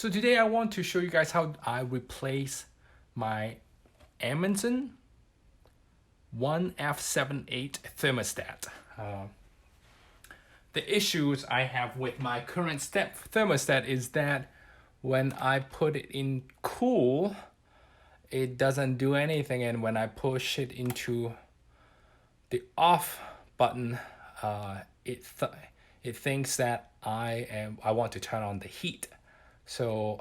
So today I want to show you guys how I replace my Emerson 1F78 thermostat. The issues I have with my current thermostat is that when I put it in cool, it doesn't do anything, and when I push it into the off button, it thinks that I want to turn on the heat. So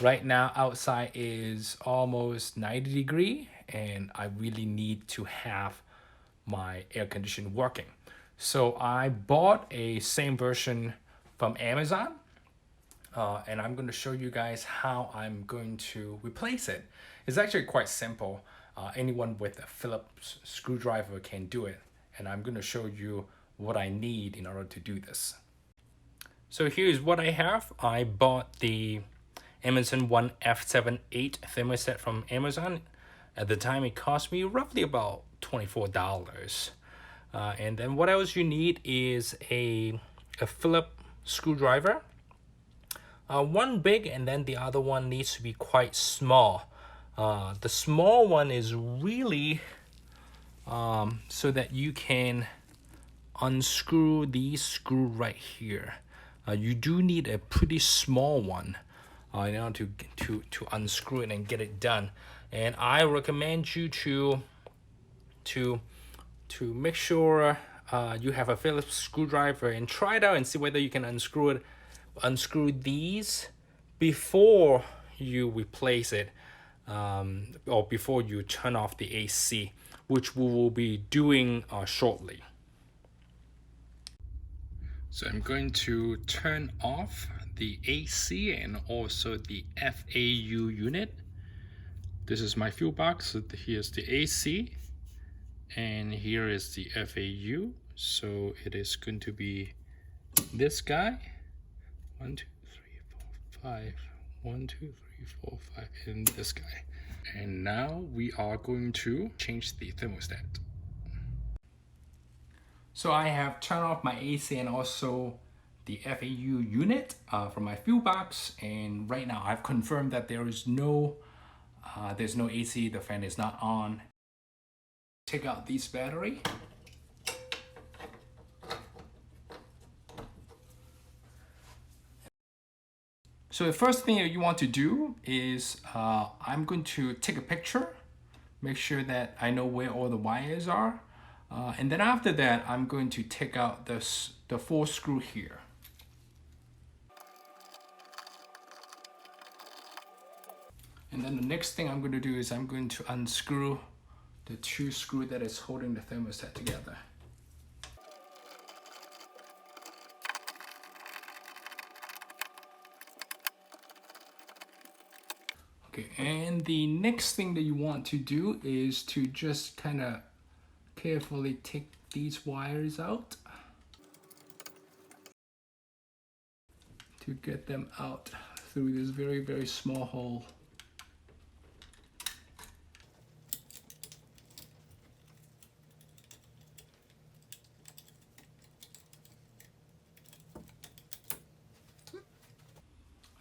right now outside is almost 90 degree, and I really need to have my air conditioner working. So I bought a same version from Amazon, and I'm going to show you guys how I'm going to replace it. It's actually quite simple. Anyone with a Phillips screwdriver can do it, and I'm going to show you what I need in order to do this. So here's what I have. I bought the Emerson 1F78 thermostat from Amazon. At the time, it cost me roughly about $24. And then what else you need is a Phillips screwdriver. One big, and then the other one needs to be quite small. The small one is really so that you can unscrew these screw right here. You do need a pretty small one in order to unscrew it and get it done. And I recommend you to make sure you have a Phillips screwdriver and try it out and see whether you can unscrew these before you replace it, or before you turn off the AC, which we will be doing shortly. So I'm going to turn off the AC and also the FAU unit. This is my fuel box. So here's the AC and here is the FAU. So it is going to be this guy. 1, 2, 3, 4, 5. 1, 2, 3, 4, 5, and this guy. And now we are going to change the thermostat. So I have turned off my AC and also the FAU unit from my fuel box, and right now I've confirmed that there's no AC, the fan is not on. Take out this battery. So the first thing that you want to do is I'm going to take a picture, make sure that I know where all the wires are. And then after that, I'm going to take out the 4 screw here. And then the next thing I'm going to do is I'm going to unscrew the 2 screw that is holding the thermostat together. Okay, and the next thing that you want to do is to just kind of carefully take these wires out to get them out through this very, very small hole.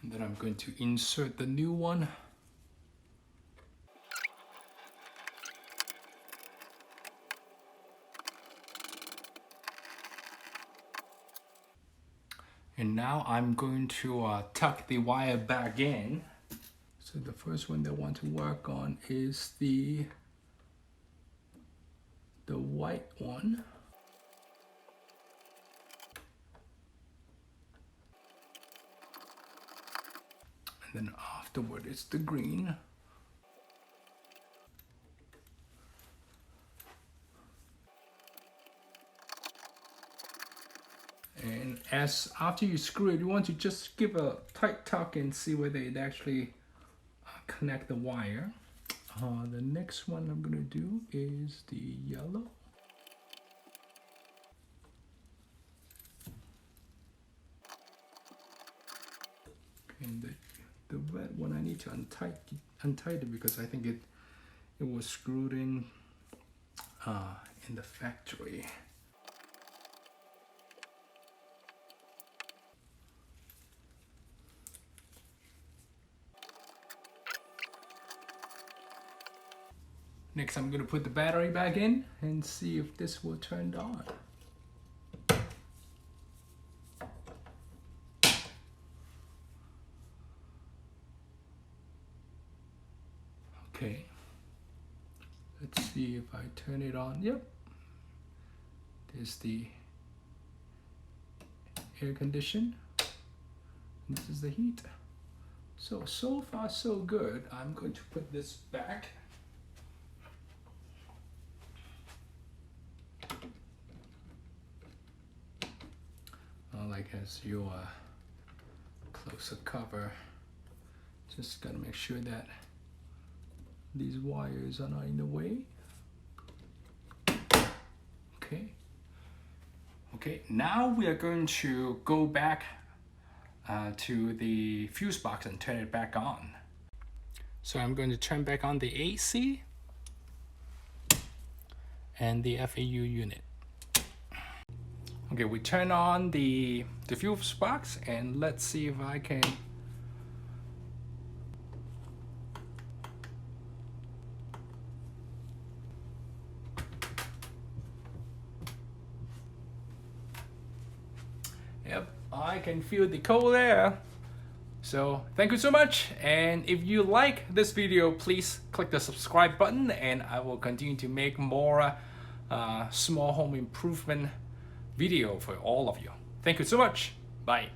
And then I'm going to insert the new one. And now I'm going to tuck the wire back in. So the first one that I want to work on is the white one. And then afterward it's the green. And after you screw it, you want to just give a tight tuck and see whether it actually connect the wire. The next one I'm going to do is the yellow. And the red one I need to untighten because I think it was screwed in the factory. Next, I'm gonna put the battery back in and see if this will turn on. Okay, let's see if I turn it on. Yep, there's the air condition. This is the heat. So far so good. I'm going to put this back. Like as your closer cover, just gotta make sure that these wires are not in the way. Okay, now we are going to go back to the fuse box and turn it back on. So I'm going to turn back on the AC and the FAU unit. Okay, we turn on the fuse box and let's see if I can I can feel the cold air. So thank you so much, and if you like this video, please click the subscribe button and I will continue to make more small home improvement video for all of you. Thank you so much. Bye.